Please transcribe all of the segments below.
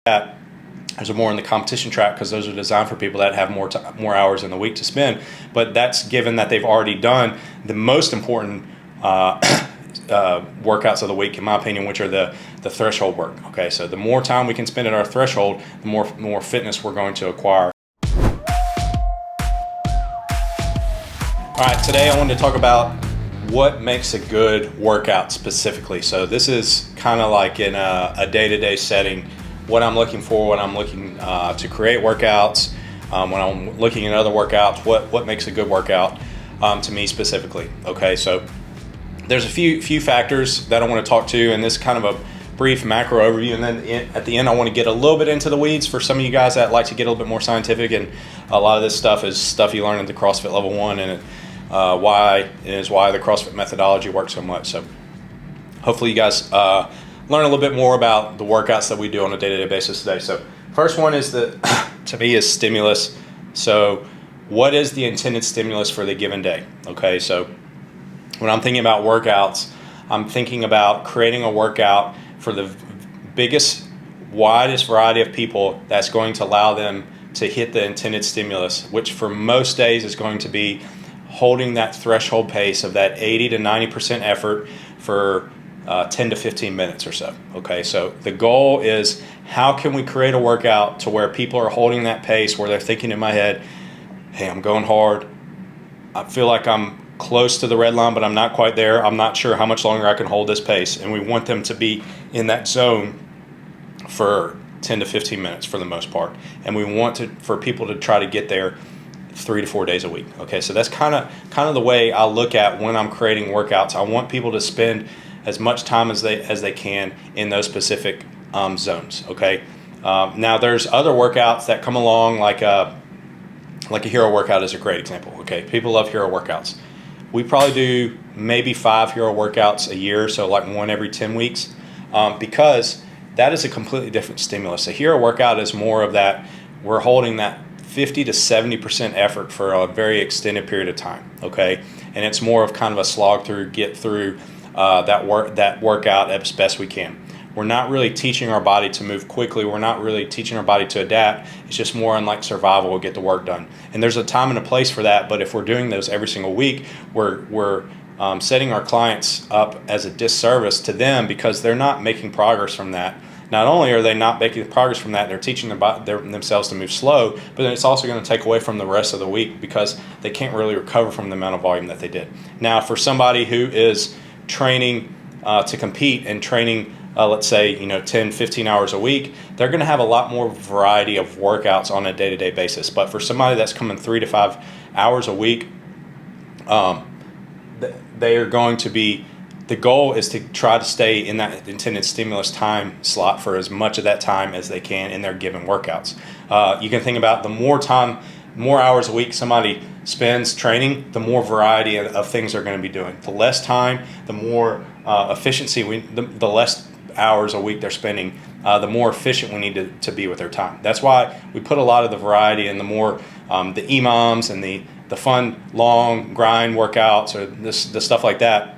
that. Those are more in the competition track because those are designed for people that have more hours in the week to spend. But that's given that they've already done the most important workouts of the week, in my opinion, which are the threshold work. Okay, so the more time we can spend at our threshold, the more fitness we're going to acquire. All right, today I wanted to talk about what makes a good workout specifically. So this is kind of like in a day-to-day setting, what I'm looking for when I'm looking to create workouts, when I'm looking at other workouts, what makes a good workout to me specifically. Okay, so there's a few factors that I want to talk to, and this is kind of a brief macro overview, and then at the end I want to get a little bit into the weeds for some of you guys that like to get a little bit more scientific, and a lot of this stuff is stuff you learn at the CrossFit Level 1, and why the CrossFit methodology works so much. So hopefully you guys learn a little bit more about the workouts that we do on a day-to-day basis today. So first one is to me is stimulus. So what is the intended stimulus for the given day? Okay, so when I'm thinking about workouts, I'm thinking about creating a workout for the biggest, widest variety of people that's going to allow them to hit the intended stimulus, which for most days is going to be holding that threshold pace of that 80 to 90% effort for 10 to 15 minutes or so. Okay, so the goal is how can we create a workout to where people are holding that pace, where they're thinking in my head, hey, I'm going hard. I feel like I'm close to the red line, but I'm not quite there. I'm not sure how much longer I can hold this pace. And we want them to be in that zone for 10 to 15 minutes for the most part. And we want for people to try to get there 3 to 4 days a week. Okay, so that's kind of the way I look at when I'm creating workouts. I want people to spend as much time as they can in those specific zones. Okay, now there's other workouts that come along, like a hero workout is a great example. Okay, people love hero workouts. We probably do maybe 5 hero workouts a year, so like one every 10 weeks, because that is a completely different stimulus. A hero workout is more of that, we're holding that 50 to 70% effort for a very extended period of time. Okay, and it's more of kind of a slog through, get through that workout as best we can. We're not really teaching our body to move quickly. We're not really teaching our body to adapt. It's just more on like survival, we'll get the work done. And there's a time and a place for that, but if we're doing those every single week, we're setting our clients up as a disservice to them, because they're not making progress from that. Not only are they not making progress from that, they're teaching themselves to move slow, but then it's also going to take away from the rest of the week because they can't really recover from the amount of volume that they did. Now, for somebody who is training to compete and training, let's say, 10, 15 hours a week, they're going to have a lot more variety of workouts on a day-to-day basis. But for somebody that's coming 3 to 5 hours a week, they are going to be, the goal is to try to stay in that intended stimulus time slot for as much of that time as they can in their given workouts. You can think about the more hours a week somebody spends training, the more variety of things they're going to be doing. The less time, the more efficiency, the less hours a week they're spending, the more efficient we need to be with their time. That's why we put a lot of the variety in the more the EMOMs and the fun long grind workouts, or the stuff like that.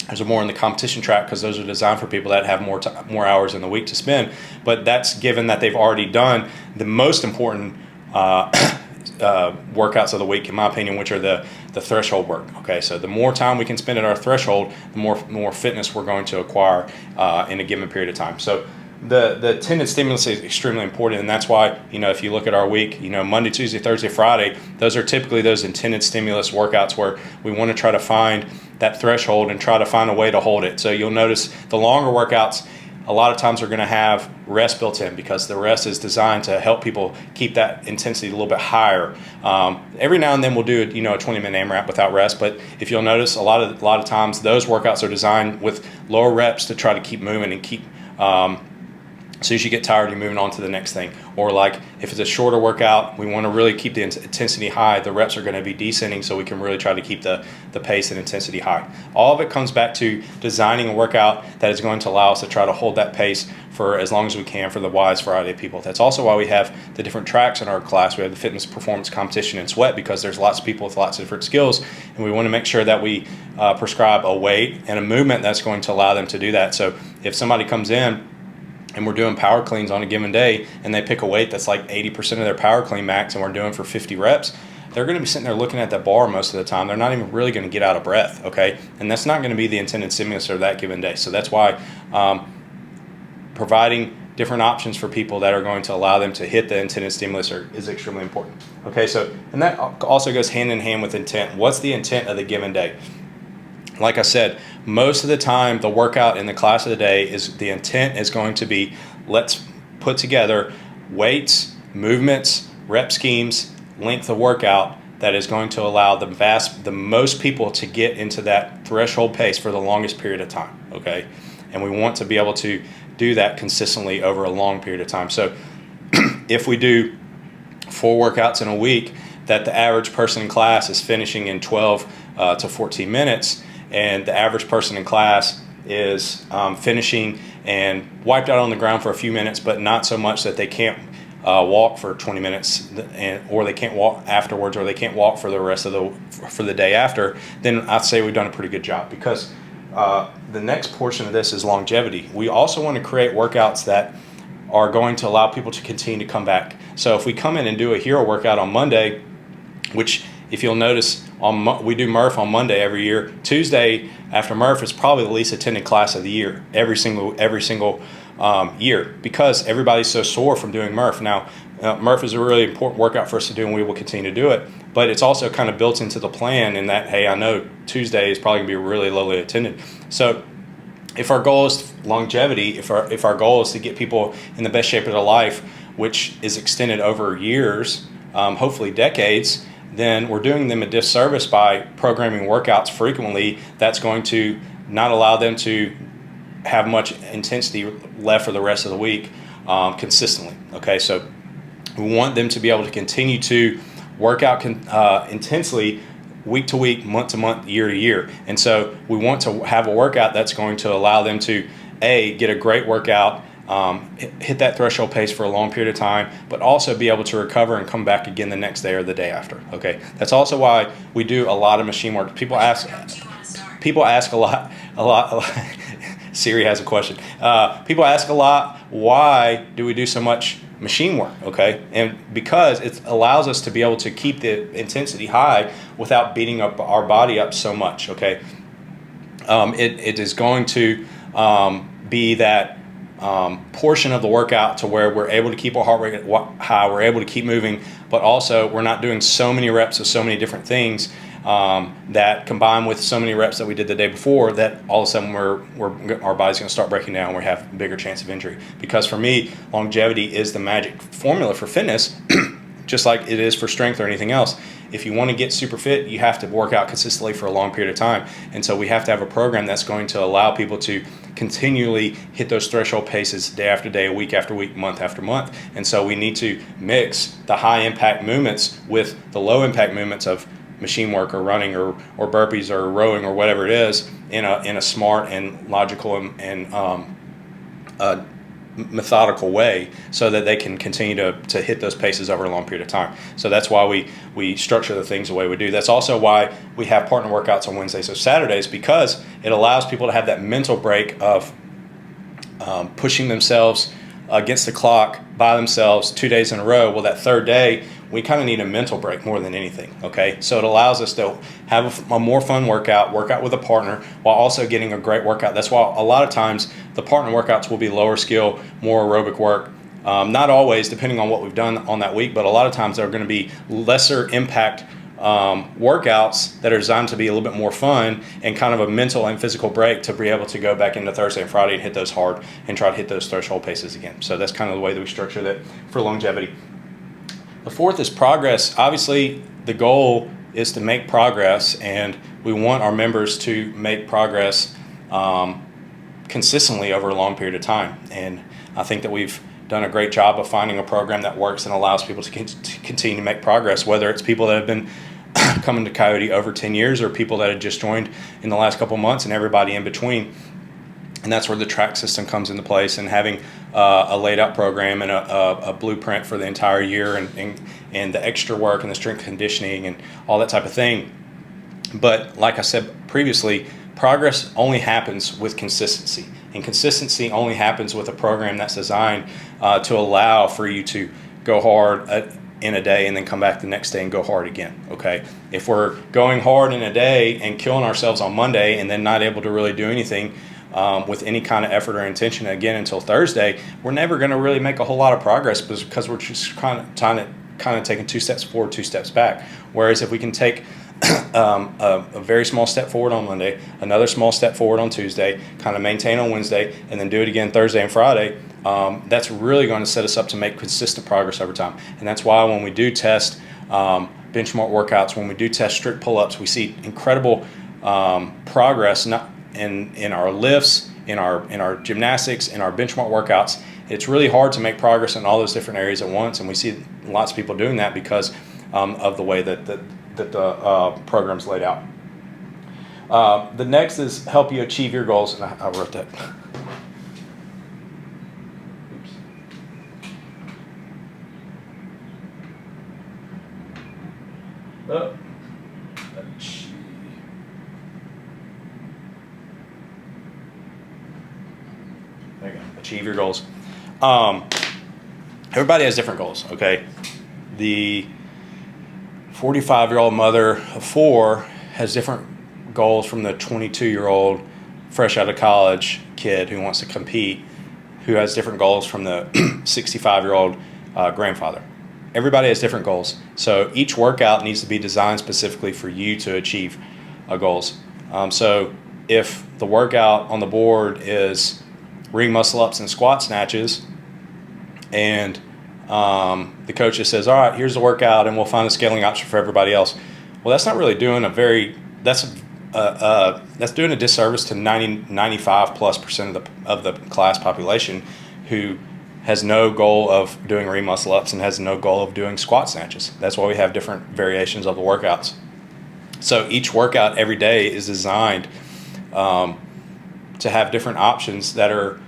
Those are more in the competition track because those are designed for people that have more hours in the week to spend. But that's given that they've already done the most important workouts of the week, in my opinion, which are the threshold work. Okay, so the more time we can spend at our threshold, the more fitness we're going to acquire in a given period of time. So the intended stimulus is extremely important, and that's why, if you look at our week, Monday, Tuesday, Thursday, Friday, those are typically those intended stimulus workouts where we want to try to find that threshold and try to find a way to hold it. So you'll notice the longer workouts, a lot of times are going to have rest built in, because the rest is designed to help people keep that intensity a little bit higher. Every now and then we'll do a 20-minute AMRAP without rest, but if you'll notice, a lot of times those workouts are designed with lower reps to try to keep moving and keep as soon as you get tired, you're moving on to the next thing. Or like if it's a shorter workout, we want to really keep the intensity high. The reps are going to be descending, so we can really try to keep the pace and intensity high. All of it comes back to designing a workout that is going to allow us to try to hold that pace for as long as we can for the widest variety of people. That's also why we have the different tracks in our class. We have the fitness, performance, competition, and sweat, because there's lots of people with lots of different skills, and we want to make sure that we prescribe a weight and a movement that's going to allow them to do that. So if somebody comes in and we're doing power cleans on a given day, and they pick a weight that's like 80% of their power clean max, and we're doing for 50 reps, they're going to be sitting there looking at that bar most of the time. They're not even really going to get out of breath, okay? And that's not going to be the intended stimulus of that given day. So that's why providing different options for people that are going to allow them to hit the intended stimulus is extremely important. Okay, so, and that also goes hand in hand with intent. What's the intent of the given day? Like I said, most of the time, the workout in the class of the day is the intent is going to be, let's put together weights, movements, rep schemes, length of workout that is going to allow the most people to get into that threshold pace for the longest period of time, okay? And we want to be able to do that consistently over a long period of time. So if we do 4 workouts in a week, that the average person in class is finishing in 12 to 14 minutes, and the average person in class is finishing and wiped out on the ground for a few minutes, but not so much that they can't walk for 20 minutes, or they can't walk afterwards, or they can't walk for the rest of the day after, then I'd say we've done a pretty good job. Because the next portion of this is longevity. We also want to create workouts that are going to allow people to continue to come back. So if we come in and do a hero workout on Monday, which if you'll notice, we do Murph on Monday every year. Tuesday after Murph is probably the least attended class of the year, every single year, because everybody's so sore from doing Murph. Now, Murph is a really important workout for us to do, and we will continue to do it. But it's also kind of built into the plan in that, hey, I know Tuesday is probably going to be really lowly attended. So if our goal is longevity, if our goal is to get people in the best shape of their life, which is extended over years, hopefully decades, then we're doing them a disservice by programming workouts frequently that's going to not allow them to have much intensity left for the rest of the week consistently. Okay, so we want them to be able to continue to work out intensely week to week, month to month, year to year. And so we want to have a workout that's going to allow them to, A, get a great workout, hit that threshold pace for a long period of time, but also be able to recover and come back again the next day or the day after. Okay, that's also why we do a lot of machine work. People ask a lot. Siri has a question. People ask a lot, why do we do so much machine work? Okay, and because it allows us to be able to keep the intensity high without beating up our body up so much. Okay, it is going to be that portion of the workout to where we're able to keep our heart rate high, we're able to keep moving, but also we're not doing so many reps of so many different things that combined with so many reps that we did the day before, that all of a sudden our body's going to start breaking down and we have a bigger chance of injury. Because for me, longevity is the magic formula for fitness, just like it is for strength or anything else. If you want to get super fit, you have to work out consistently for a long period of time. And so we have to have a program that's going to allow people to continually hit those threshold paces day after day, week after week, month after month. And so we need to mix the high impact movements with the low impact movements of machine work or running or burpees or rowing or whatever it is in a smart and logical and methodical way, so that they can continue to hit those paces over a long period of time. So that's why we structure the things the way we do. That's also why we have partner workouts on Wednesdays or Saturdays, because it allows people to have that mental break of pushing themselves against the clock by themselves 2 days in a row. Well, that third day, we kind of need a mental break more than anything, okay? So it allows us to have a more fun work out with a partner while also getting a great workout. That's why a lot of times the partner workouts will be lower skill, more aerobic work. Not always, depending on what we've done on that week, but a lot of times they're going to be lesser impact workouts that are designed to be a little bit more fun and kind of a mental and physical break to be able to go back into Thursday and Friday and hit those hard and try to hit those threshold paces again. So that's kind of the way that we structure that for longevity. The fourth is progress. Obviously, the goal is to make progress, and we want our members to make progress consistently over a long period of time. And I think that we've done a great job of finding a program that works and allows people to continue to make progress, whether it's people that have been coming to Coyote over 10 years or people that have just joined in the last couple of months and everybody in between. And that's where the track system comes into place, and having a laid out program and a blueprint for the entire year, and the extra work and the strength conditioning and all that type of thing. But like I said previously, progress only happens with consistency. And consistency only happens with a program that's designed to allow for you to go hard in a day and then come back the next day and go hard again, okay? If we're going hard in a day and killing ourselves on Monday and then not able to really do anything with any kind of effort or intention again until Thursday, we're never going to really make a whole lot of progress because we're just kind of taking 2 steps forward, 2 steps back. Whereas if we can take a very small step forward on Monday, another small step forward on Tuesday, kind of maintain on Wednesday, and then do it again Thursday and Friday, that's really going to set us up to make consistent progress over time. And that's why when we do test benchmark workouts, when we do test strict pull-ups, we see incredible progress not in our lifts, in our gymnastics, in our benchmark workouts. It's really hard to make progress in all those different areas at once, and we see lots of people doing that because of the way that the program's laid out. The next is help you achieve your goals, and I wrote that. Oops. Oh. There you go. Achieve your goals. Everybody has different goals, okay? The 45-year-old mother of 4 has different goals from the 22-year-old fresh out of college kid who wants to compete, who has different goals from the 65-year-old grandfather. Everybody has different goals. So each workout needs to be designed specifically for you to achieve goals. So if the workout on the board is ring muscle ups and squat snatches, and the coach just says, all right, here's the workout and we'll find a scaling option for everybody else. Well, that's not really doing that's doing a disservice to 95+% of the class population who has no goal of doing ring muscle ups and has no goal of doing squat snatches. That's why we have different variations of the workouts. So each workout every day is designed to have different options that are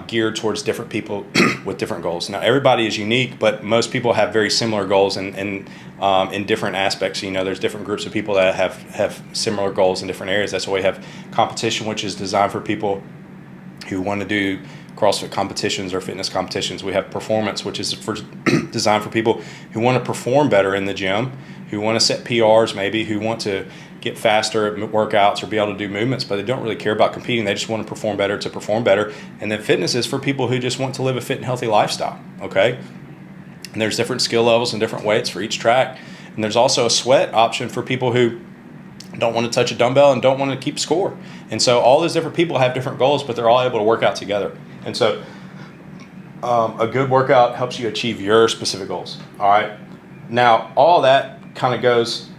geared towards different people with different goals. Now, everybody is unique, but most people have very similar goals in different aspects. You know, there's different groups of people that have similar goals in different areas. That's why we have competition, which is designed for people who want to do CrossFit competitions or fitness competitions. We have performance, which is designed for people who want to perform better in the gym, who want to set PRs maybe, who want to get faster at workouts or be able to do movements, but they don't really care about competing. They just want to perform better to perform better. And then fitness is for people who just want to live a fit and healthy lifestyle, okay? And there's different skill levels and different weights for each track. And there's also a sweat option for people who don't want to touch a dumbbell and don't want to keep score. And so all those different people have different goals, but they're all able to work out together. And so a good workout helps you achieve your specific goals, all right? Now, all that kind of goes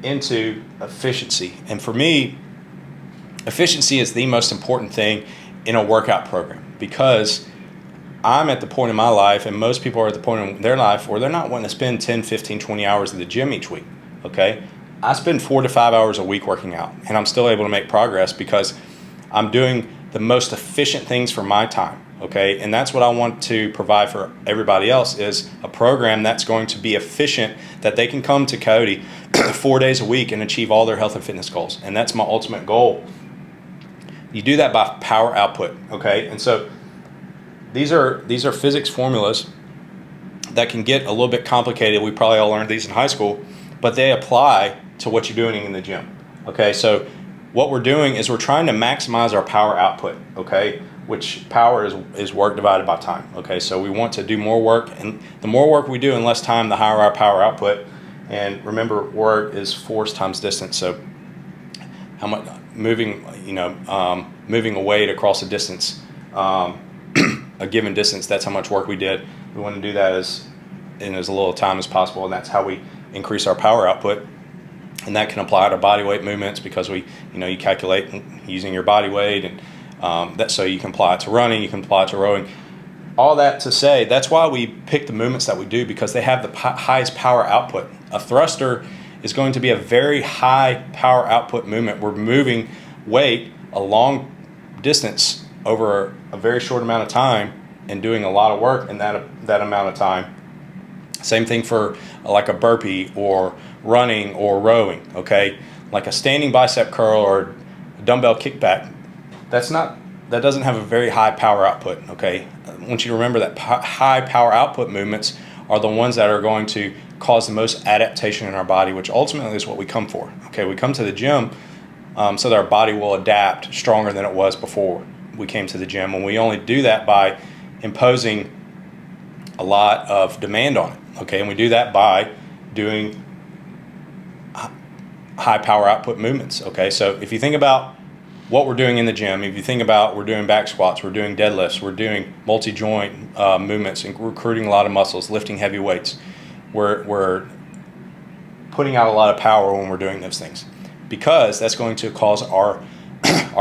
into efficiency. And for me, efficiency is the most important thing in a workout program, because I'm at the point in my life, and most people are at the point in their life where they're not wanting to spend 10, 15, 20 hours in the gym each week, okay? I spend 4 to 5 hours a week working out, and I'm still able to make progress because I'm doing the most efficient things for my time, okay? And that's what I want to provide for everybody else, is a program that's going to be efficient, that they can come to Coyote 4 days a week and achieve all their health and fitness goals. And that's my ultimate goal. You do that by power output, okay? And so these are physics formulas that can get a little bit complicated. We probably all learned these in high school, but they apply to what you're doing in the gym, okay? So what we're doing is we're trying to maximize our power output, okay? Which power is work divided by time, okay? So we want to do more work, and the more work we do in less time, the higher our power output. And remember, work is force times distance. So how much moving a weight across a distance, a given distance, that's how much work we did. We want to do that in as little time as possible, and that's how we increase our power output. And that can apply to body weight movements, because you calculate using your body weight, and so you can apply it to running, you can apply it to rowing. All that to say, that's why we pick the movements that we do, because they have the highest power output. A thruster is going to be a very high power output movement. We're moving weight a long distance over a very short amount of time and doing a lot of work in that amount of time. Same thing for like a burpee or running or rowing, okay? Like a standing bicep curl or a dumbbell kickback. That's not that doesn't have a very high power output, okay? I want you to remember that high power output movements are the ones that are going to cause the most adaptation in our body, which ultimately is what we come for, okay? We come to the gym so that our body will adapt stronger than it was before we came to the gym, and we only do that by imposing a lot of demand on it, okay? And we do that by doing high power output movements, okay? So if you think about what we're doing in the gym, if you think about we're doing back squats, we're doing deadlifts, we're doing multi-joint movements and recruiting a lot of muscles, lifting heavy weights, we're putting out a lot of power when we're doing those things, because that's going to cause our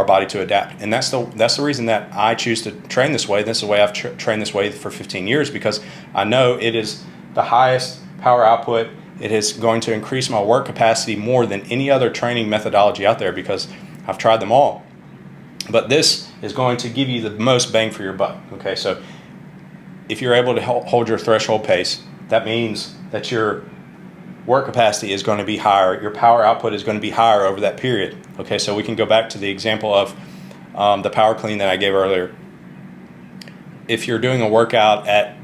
body to adapt. And that's the reason that I choose to train this way. This is the way I've trained this way for 15 years, because I know it is the highest power output. It is going to increase my work capacity more than any other training methodology out there, because I've tried them all. But this is going to give you the most bang for your buck, okay? So if you're able to hold your threshold pace, that means that your work capacity is going to be higher, your power output is going to be higher over that period, okay? So we can go back to the example of the power clean that I gave earlier. If you're doing a workout at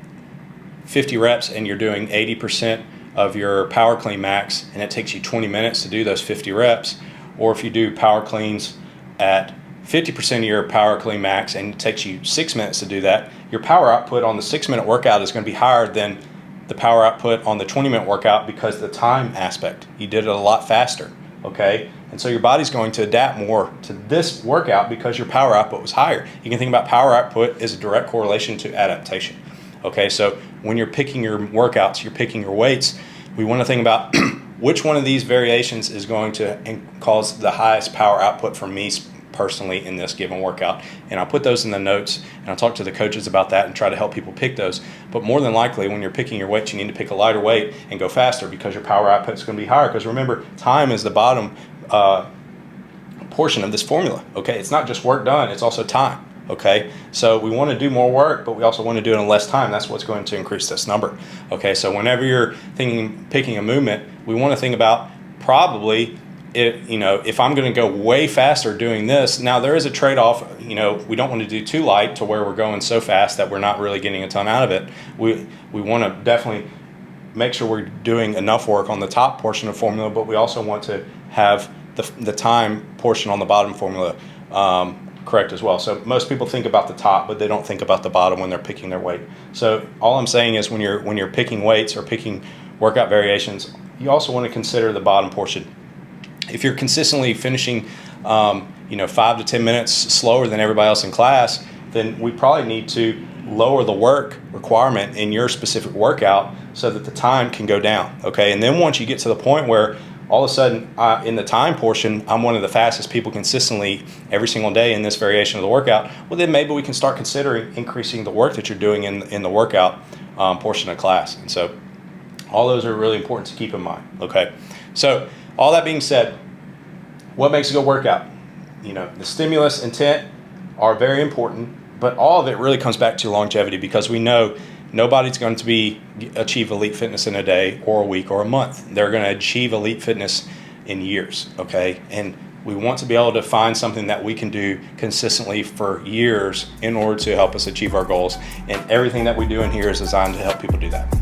50 reps and you're doing 80% of your power clean max, and it takes you 20 minutes to do those 50 reps, or if you do power cleans at 50% of your power clean max and it takes you 6 minutes to do that, your power output on the 6-minute workout is going to be higher than the power output on the 20-minute workout, because the time aspect, you did it a lot faster, okay? And so your body's going to adapt more to this workout because your power output was higher. You can think about power output as a direct correlation to adaptation, okay? So when you're picking your workouts, you're picking your weights, we want to think about which one of these variations is going to cause the highest power output for me personally in this given workout. And I'll put those in the notes, and I'll talk to the coaches about that and try to help people pick those. But more than likely, when you're picking your weights, you need to pick a lighter weight and go faster, because your power output is going to be higher. Because remember, time is the bottom portion of this formula, okay? It's not just work done, it's also time, okay? So we want to do more work, but we also want to do it in less time. That's what's going to increase this number, okay? So whenever you're picking a movement, we want to think about probably, if I'm going to go way faster doing this. Now there is a trade-off, we don't want to do too light to where we're going so fast that we're not really getting a ton out of it. We want to definitely make sure we're doing enough work on the top portion of formula, but we also want to have the time portion on the bottom formula correct as well. So most people think about the top, but they don't think about the bottom when they're picking their weight. So all I'm saying is when you're picking weights or picking workout variations, you also want to consider the bottom portion. If you're consistently finishing 5 to 10 minutes slower than everybody else in class, then we probably need to lower the work requirement in your specific workout so that the time can go down, okay? And then once you get to the point where all of a sudden in the time portion, I'm one of the fastest people consistently every single day in this variation of the workout, well then maybe we can start considering increasing the work that you're doing in the workout portion of class. And so all those are really important to keep in mind, okay? So all that being said, what makes a good workout? The stimulus, intent are very important, but all of it really comes back to longevity, because we know nobody's going to achieve elite fitness in a day or a week or a month. They're going to achieve elite fitness in years, okay? And we want to be able to find something that we can do consistently for years in order to help us achieve our goals. And everything that we do in here is designed to help people do that.